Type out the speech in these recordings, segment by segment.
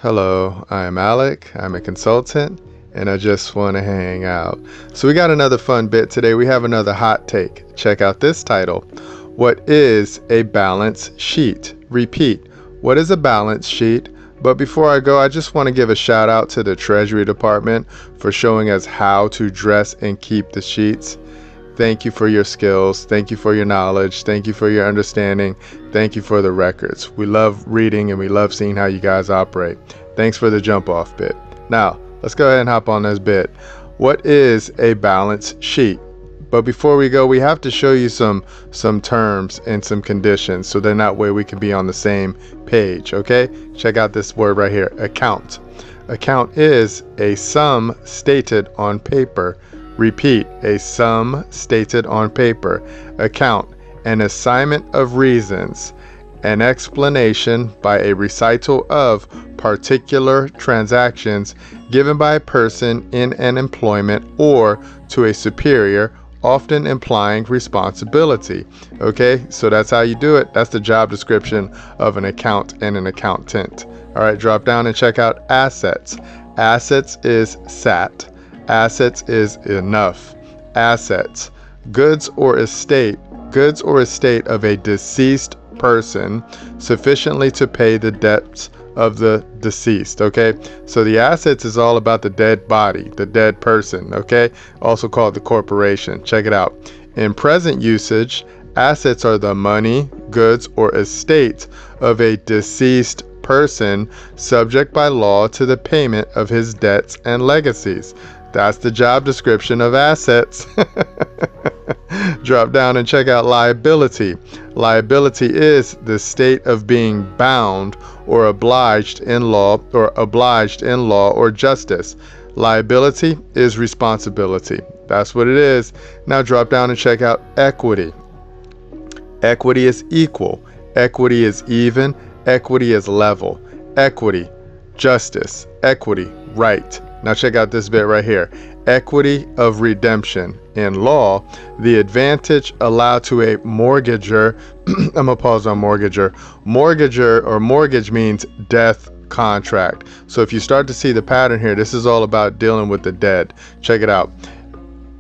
Hello, I'm Alec. I'm a consultant and I just want to hang out. So we got another fun bit today. We have another hot take. Check out this title. What is a balance sheet? Repeat. What is a balance sheet? But before I go, I just want to give a shout out to the Treasury Department for showing us how to dress and keep the sheets. Thank you for your skills. Thank you for your knowledge. Thank you for your understanding. Thank you for the records. We love reading and we love seeing how you guys operate. Thanks for the jump off bit. Now, let's go ahead and hop on this bit. What is a balance sheet? But before we go, we have to show you some terms and some conditions so then that way we can be on the same page, okay? Check out this word right here, account. Account is a sum stated on paper. Repeat, a sum stated on paper. Account, an assignment of reasons, an explanation by a recital of particular transactions given by a person in an employment or to a superior, often implying responsibility. Okay, so that's how you do it. That's the job description of an account and an accountant. All right, drop down and check out assets. Assets is SAT. Assets is enough. Assets, goods or estate of a deceased person sufficiently to pay the debts of the deceased. Okay, so the assets is all about the dead body, the dead person. Okay, also called the corporation. Check it out. In present usage, assets are the money, goods, or estate of a deceased person subject by law to the payment of his debts and legacies. That's the job description of assets. Drop down and check out liability. Liability is the state of being bound or obliged in law or justice. Liability is responsibility. That's what it is. Now drop down and check out equity. Equity is equal. Equity is even. Equity is level. Equity, justice. Equity, right. Now check out this bit right here. Equity of redemption. In law, the advantage allowed to a mortgager, I'm going to pause on mortgager. Mortgager or mortgage means death contract. So if you start to see the pattern here, this is all about dealing with the dead. Check it out.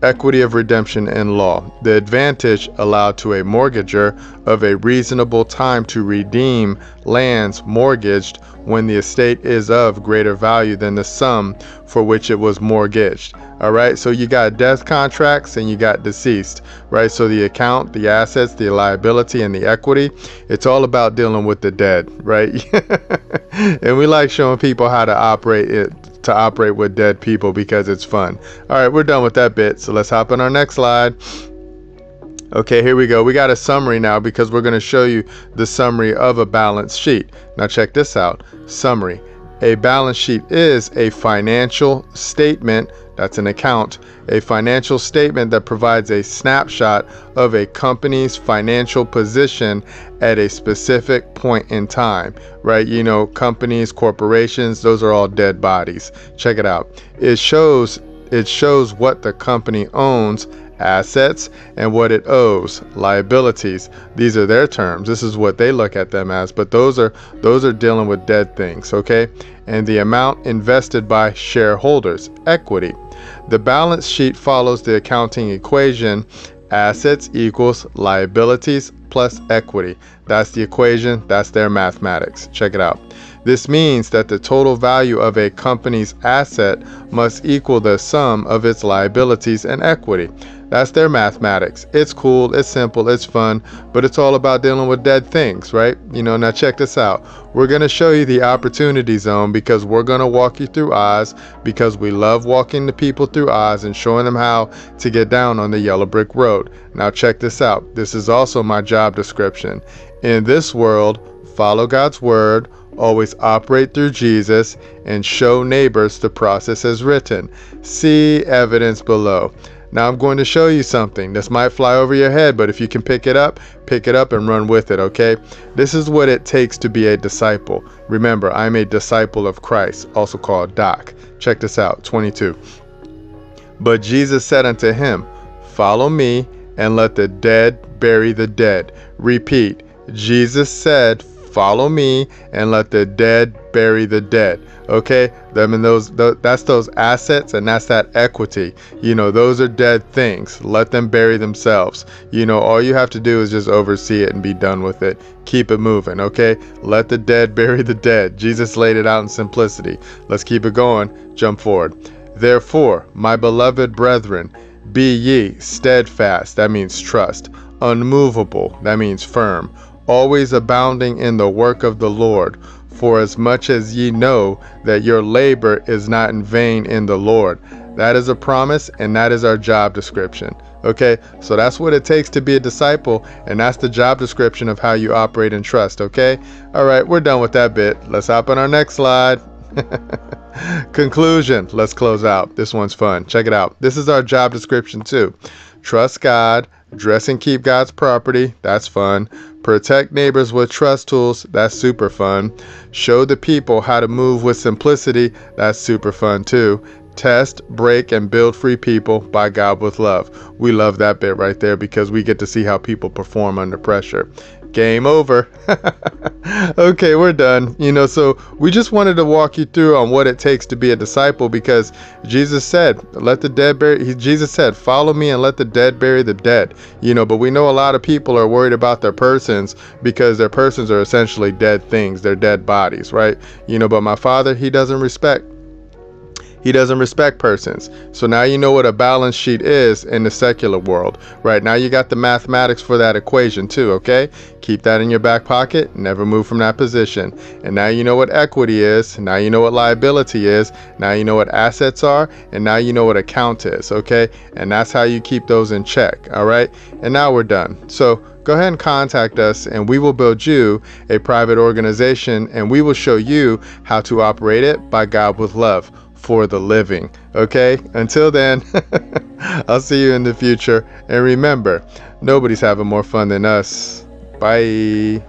Equity of redemption in law. The advantage allowed to a mortgager of a reasonable time to redeem lands mortgaged when the estate is of greater value than the sum for which it was mortgaged. All right, so you got death contracts and you got deceased, right? So the account, the assets, the liability, and the equity, it's all about dealing with the dead, right? And we like showing people how to operate with dead people because it's fun. All right, we're done with that bit, so let's hop on our next slide. Okay, here we go. We got a summary now because we're going to show you the summary of a balance sheet. Now check this out. Summary. A balance sheet is a financial statement, that's an account, a financial statement that provides a snapshot of a company's financial position at a specific point in time, right? You know, companies, corporations, those are all dead bodies. Check it out. It shows what the company owns, assets, and what it owes, liabilities. These are their terms. This is what they look at them as, but those are dealing with dead things, okay? And the amount invested by shareholders, equity. The balance sheet follows the accounting equation, assets equals liabilities plus equity. That's the equation, that's their mathematics. Check it out. This means that the total value of a company's asset must equal the sum of its liabilities and equity. That's their mathematics. It's cool, it's simple, it's fun, but it's all about dealing with dead things, right? You know, now check this out. We're going to show you the opportunity zone because we're going to walk you through Oz because we love walking the people through Oz and showing them how to get down on the yellow brick road. Now check this out. This is also my job description. In this world, follow God's word, always operate through Jesus, and show neighbors the process as written. See evidence below. Now I'm going to show you something. This might fly over your head, but if you can pick it up and run with it, okay? This is what it takes to be a disciple. Remember, I'm a disciple of Christ, also called Doc. Check this out, 22. But Jesus said unto him, follow me, and let the dead bury the dead. Repeat, Jesus said, follow me and let the dead bury the dead. Okay, that's those assets, and that's that equity. Those are dead things. Let them bury themselves. All you have to do is just oversee it and be done with it. Keep it moving. Okay, let the dead bury the dead. Jesus laid it out in simplicity. Let's keep it going. Jump forward. Therefore, my beloved brethren, be ye steadfast, that means trust, unmovable, that means firm, always abounding in the work of the Lord, for as much as ye know that your labor is not in vain in the Lord. That is a promise, and that is our job description. Okay, so that's what it takes to be a disciple, and that's the job description of how you operate in trust. Okay, all right, we're done with that bit. Let's hop on our next slide. Conclusion. Let's close out. This one's fun. Check it out. This is our job description too. Trust God, dress and keep God's property. That's fun. Protect neighbors with trust tools. That's super fun. Show the people how to move with simplicity. That's super fun too. Test, break, and build free people by God with love. We love that bit right there because we get to see how people perform under pressure. Game over. Okay, we're done. So we just wanted to walk you through on what it takes to be a disciple, because Jesus said, Jesus said, follow me and let the dead bury the dead. But we know a lot of people are worried about their persons, because their persons are essentially dead things. They're dead bodies, right? But my Father, he doesn't respect persons. So now you know what a balance sheet is in the secular world. Right now you got the mathematics for that equation too, okay? Keep that in your back pocket. Never move from that position. And now you know what equity is. Now you know what liability is. Now you know what assets are. And now you know what account is, okay? And that's how you keep those in check, all right? And now we're done. So go ahead and contact us, and we will build you a private organization, and we will show you how to operate it by God with love for the living. Okay, until then, I'll see you in the future, and remember, nobody's having more fun than us. Bye.